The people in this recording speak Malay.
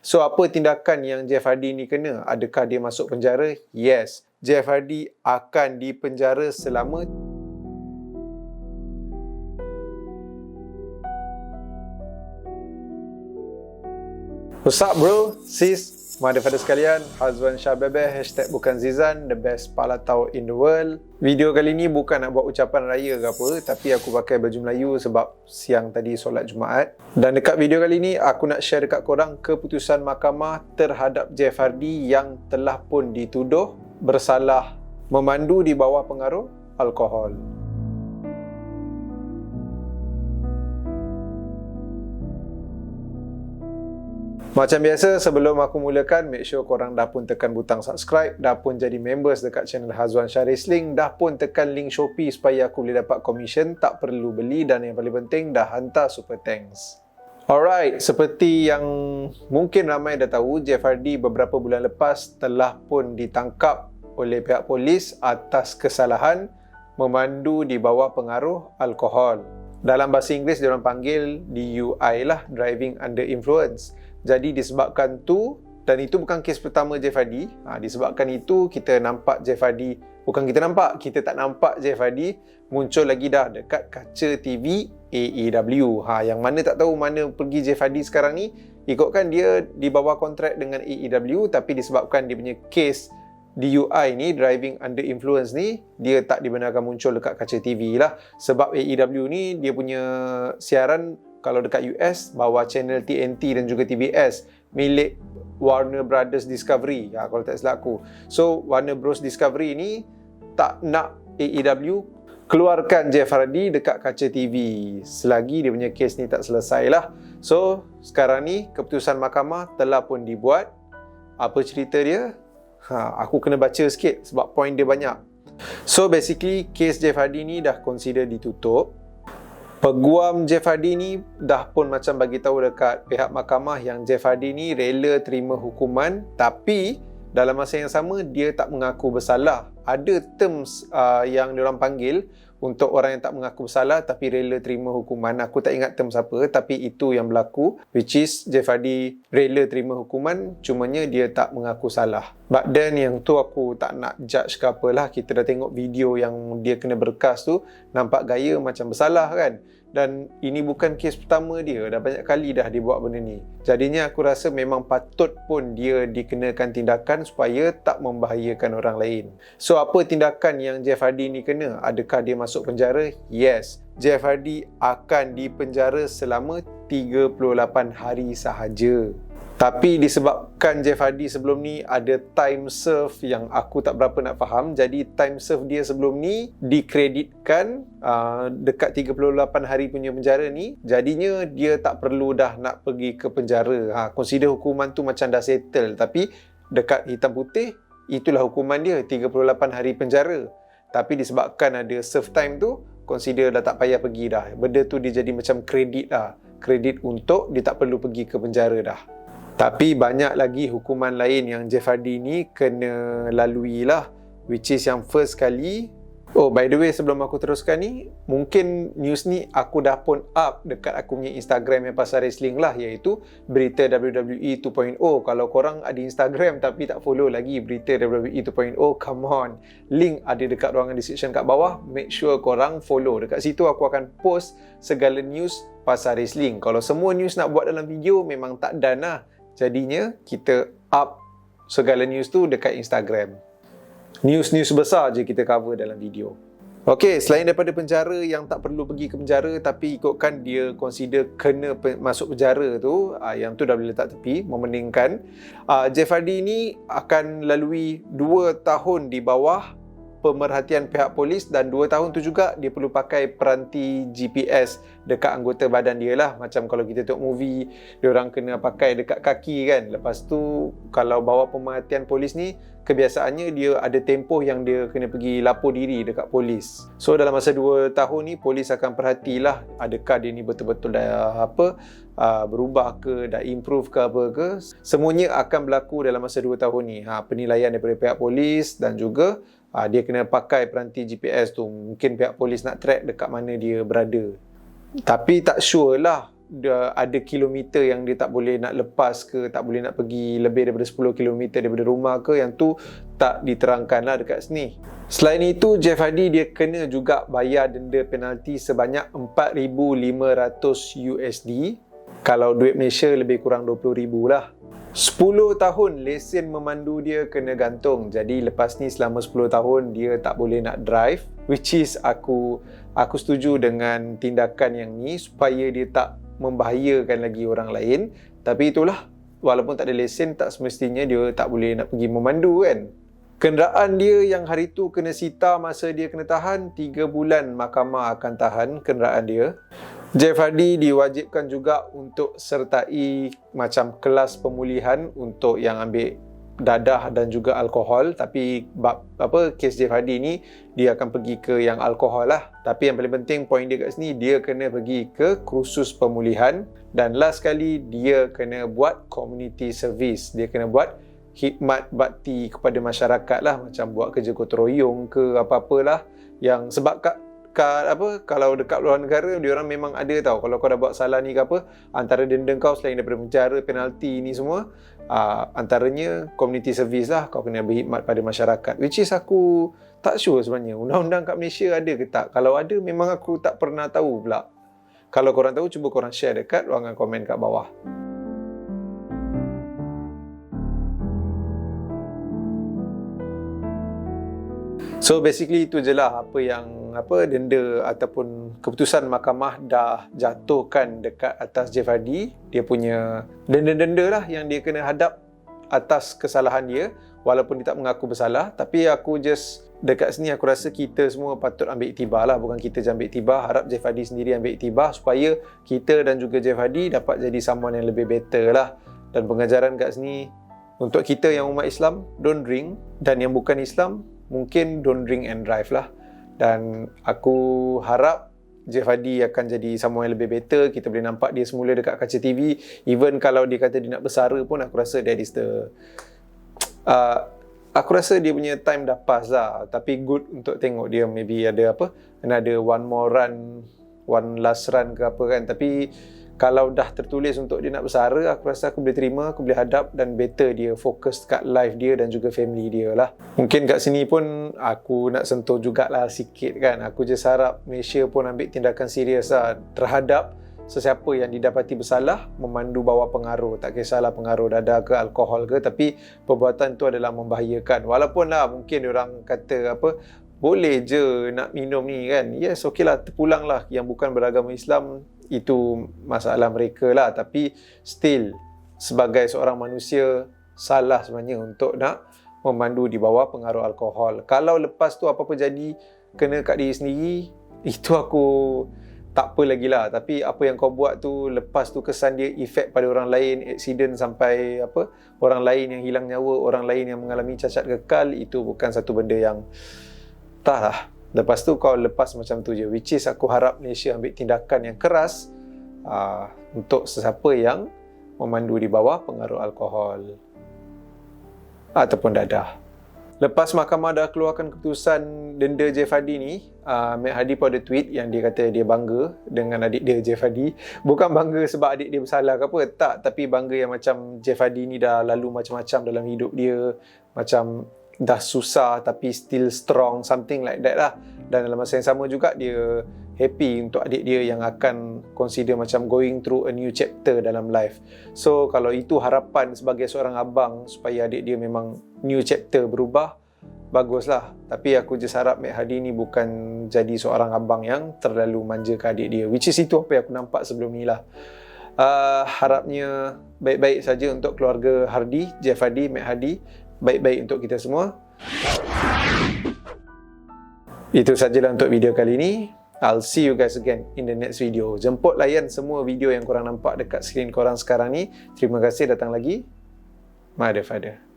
So, apa tindakan yang Jeff Hardy ni kena? Adakah dia masuk penjara? Yes. Jeff Hardy akan dipenjara selama What's up bro, sis, mother-father sekalian, Hazwan Shah Bebe, #bukan Zizan, the best palatau in the world. Video kali ni bukan nak buat ucapan raya ke apa, tapi aku pakai baju Melayu sebab siang tadi solat Jumaat. Dan dekat video kali ni, aku nak share dekat korang keputusan mahkamah terhadap Jeff Hardy yang telah pun dituduh bersalah memandu di bawah pengaruh alkohol. Macam biasa, sebelum aku mulakan, make sure korang dah pun tekan butang subscribe, dah pun jadi members dekat channel Hazwan Shah Wrestling, dah pun tekan link Shopee supaya aku boleh dapat commission, tak perlu beli, dan yang paling penting, dah hantar super thanks. Alright, seperti yang mungkin ramai dah tahu, Jeff Hardy beberapa bulan lepas telah pun ditangkap oleh pihak polis atas kesalahan memandu di bawah pengaruh alkohol. Dalam bahasa Inggeris, diorang panggil DUI lah, Driving Under Influence. Jadi disebabkan tu, dan itu bukan kes pertama Jeff Hardy, disebabkan itu kita nampak Jeff Hardy, kita tak nampak Jeff Hardy muncul lagi dah dekat kaca TV AEW. Yang mana tak tahu mana pergi Jeff Hardy sekarang ni, ikutkan dia di bawah kontrak dengan AEW, tapi disebabkan dia punya kes DUI ni, Driving Under Influence ni, dia tak dibenarkan muncul dekat kaca TV lah. Sebab AEW ni, dia punya siaran kalau dekat US, bawah channel TNT dan juga TBS, milik Warner Brothers Discovery, kalau tak silap aku. So, Warner Bros Discovery ni tak nak AEW keluarkan Jeff Hardy dekat kaca TV selagi dia punya kes ni tak selesai lah. So, sekarang ni keputusan mahkamah telah pun dibuat. Apa cerita dia? Aku kena baca sikit sebab point dia banyak. So, basically, kes Jeff Hardy ni dah consider ditutup. Peguam Jeff Hardy ni dah pun macam bagi tahu dekat pihak mahkamah yang Jeff Hardy ni rela terima hukuman, tapi dalam masa yang sama dia tak mengaku bersalah. Ada terms yang diorang panggil untuk orang yang tak mengaku bersalah tapi rela terima hukuman. Aku tak ingat terms apa, tapi itu yang berlaku, which is Jeff Hardy rela terima hukuman, cumanya dia tak mengaku salah. But then yang tu aku tak nak judge ke apalah. Kita dah tengok video yang dia kena berkas tu, nampak gaya macam bersalah kan. Dan ini bukan kes pertama dia, dah banyak kali dah dia buat benda ni. Jadinya aku rasa memang patut pun dia dikenakan tindakan supaya tak membahayakan orang lain. So, apa tindakan yang Jeff Hardy ni kena? Adakah dia masuk penjara? Yes. Jeff Hardy akan dipenjara selama 38 hari sahaja. Tapi disebabkan Jeff Hardy sebelum ni ada time serve yang aku tak berapa nak faham, jadi time serve dia sebelum ni dikreditkan dekat 38 hari punya penjara ni, jadinya dia tak perlu dah nak pergi ke penjara. Consider hukuman tu macam dah settle, tapi dekat hitam putih itulah hukuman dia, 38 hari penjara. Tapi disebabkan ada serve time tu, consider dah tak payah pergi dah. Benda tu dia jadi macam kredit lah, kredit untuk dia tak perlu pergi ke penjara dah. Tapi banyak lagi hukuman lain yang Jeff Hardy ni kena lalui lah, which is yang first kali. Oh, by the way, sebelum aku teruskan ni, mungkin news ni aku dah pun up dekat aku punya Instagram yang pasal wrestling lah, iaitu berita WWE 2.0. Kalau korang ada Instagram tapi tak follow lagi berita WWE 2.0, come on, link ada dekat ruangan description kat bawah. Make sure korang follow. Dekat situ aku akan post segala news pasal wrestling. Kalau semua news nak buat dalam video, memang tak done lah. Jadinya kita up segala news tu dekat Instagram. News-news besar je kita cover dalam video. Okey, selain daripada penjara yang tak perlu pergi ke penjara tapi ikutkan dia consider kena masuk penjara tu, yang tu dah boleh letak tepi, memeningkan. Jeff Hardy ni akan lalui 2 tahun di bawah pemerhatian pihak polis, dan 2 tahun tu juga dia perlu pakai peranti GPS dekat anggota badan dia lah. Macam kalau kita tengok movie, dia orang kena pakai dekat kaki kan. Lepas tu kalau bawa pemerhatian polis ni, kebiasaannya dia ada tempoh yang dia kena pergi lapor diri dekat polis. So dalam masa 2 tahun ni, polis akan perhatilah adakah dia ni betul-betul dah berubah ke, dah improve ke apa ke. Semuanya akan berlaku dalam masa 2 tahun ni. Penilaian daripada pihak polis, dan juga dia kena pakai peranti GPS tu. Mungkin pihak polis nak track dekat mana dia berada. Tapi tak sure lah dia ada kilometer yang dia tak boleh nak lepas ke, tak boleh nak pergi lebih daripada 10 kilometer daripada rumah ke, yang tu tak diterangkan lah dekat sini. Selain itu, Jeff Hardy dia kena juga bayar denda penalti sebanyak 4,500 USD. Kalau duit Malaysia lebih kurang 20,000 lah. 10 tahun lesen memandu dia kena gantung. Jadi lepas ni selama 10 tahun dia tak boleh nak drive, which is aku setuju dengan tindakan yang ni supaya dia tak membahayakan lagi orang lain. Tapi itulah, walaupun tak ada lesen, tak semestinya dia tak boleh nak pergi memandu kan. Kenderaan dia yang hari tu kena sita masa dia kena tahan, 3 bulan mahkamah akan tahan kenderaan dia. Jeff Hardy diwajibkan juga untuk sertai macam kelas pemulihan untuk yang ambil dadah dan juga alkohol. Tapi kes Jeff Hardy ni dia akan pergi ke yang alkohol lah. Tapi yang paling penting poin dia kat sini, dia kena pergi ke kursus pemulihan. Dan last kali dia kena buat community service. Dia kena buat khidmat bakti kepada masyarakat lah, macam buat kerja gotong royong ke apa-apalah. Yang sebab kalau dekat luar negara diorang memang ada tau, kalau kau dah buat salah ni ke apa, antara denda kau selain daripada penjara, penalti ni semua, antaranya community service lah, kau kena berkhidmat pada masyarakat, which is aku tak sure sebenarnya undang-undang kat Malaysia ada ke tak. Kalau ada, memang aku tak pernah tahu pula. Kalau korang tahu, cuba korang share dekat ruangan komen kat bawah. So basically itu je lah denda ataupun keputusan mahkamah dah jatuhkan dekat atas Jeff Hardy. Dia punya denda-denda lah yang dia kena hadap atas kesalahan dia, walaupun dia tak mengaku bersalah. Tapi dekat sini aku rasa kita semua patut ambil iktibar lah. Bukan kita je ambil iktibar, harap Jeff Hardy sendiri ambil iktibar supaya kita dan juga Jeff Hardy dapat jadi someone yang lebih better lah. Dan pengajaran kat sini untuk kita yang umat Islam, don't drink, dan yang bukan Islam mungkin don't drink and drive lah. Dan aku harap Jeff Hardy akan jadi someone yang lebih better. Kita boleh nampak dia semula dekat kaca TV. Even kalau dia kata dia nak bersara pun, aku rasa that is the aku rasa dia punya time dah pass lah. Tapi good untuk tengok dia maybe ada one more run, one last run ke apa kan. Tapi kalau dah tertulis untuk dia nak bersara, aku rasa aku boleh terima, aku boleh hadap, dan better dia fokus kat life dia dan juga family dia lah. Mungkin kat sini pun aku nak sentuh jugalah sikit kan. Aku just harap Malaysia pun ambil tindakan serius lah terhadap sesiapa yang didapati bersalah memandu bawah pengaruh. Tak kisahlah pengaruh dadah ke alkohol ke, tapi perbuatan tu adalah membahayakan. Walaupun lah mungkin orang kata boleh je nak minum ni kan. Yes, okey lah, terpulang lah. Yang bukan beragama Islam, itu masalah mereka lah. Tapi still, sebagai seorang manusia, salah sebenarnya untuk nak memandu di bawah pengaruh alkohol. Kalau lepas tu apa-apa jadi, kena kat diri sendiri, itu aku tak apa lagi lah. Tapi apa yang kau buat tu, lepas tu kesan dia efek pada orang lain, accident sampai orang lain yang hilang nyawa, orang lain yang mengalami cacat kekal, itu bukan satu benda yang tak lah. Lepas tu kau lepas macam tu je, which is aku harap Malaysia ambil tindakan yang keras untuk sesiapa yang memandu di bawah pengaruh alkohol ataupun dadah. Lepas mahkamah dah keluarkan keputusan denda Jeff Hardy ni, Matt Hardy pun ada tweet yang dia kata dia bangga dengan adik dia Jeff Hardy. Bukan bangga sebab adik dia bersalah ke apa, tak. Tapi bangga yang macam Jeff Hardy ni dah lalu macam-macam dalam hidup dia. Macam dah susah tapi still strong, something like that lah. Dan dalam masa yang sama juga dia happy untuk adik dia yang akan consider macam going through a new chapter dalam life. So kalau itu harapan sebagai seorang abang supaya adik dia memang new chapter berubah, baguslah. Tapi aku just harap Matt Hardy ni bukan jadi seorang abang yang terlalu manja ke adik dia, which is itu apa yang aku nampak sebelum ni lah. Harapnya baik-baik saja untuk keluarga Hardy, Jeff Hardy, Matt Hardy. Baik-baik untuk kita semua. Itu sajalah untuk video kali ini. I'll see you guys again in the next video. Jemput layan semua video yang korang nampak dekat skrin korang sekarang ni. Terima kasih datang lagi. My Father.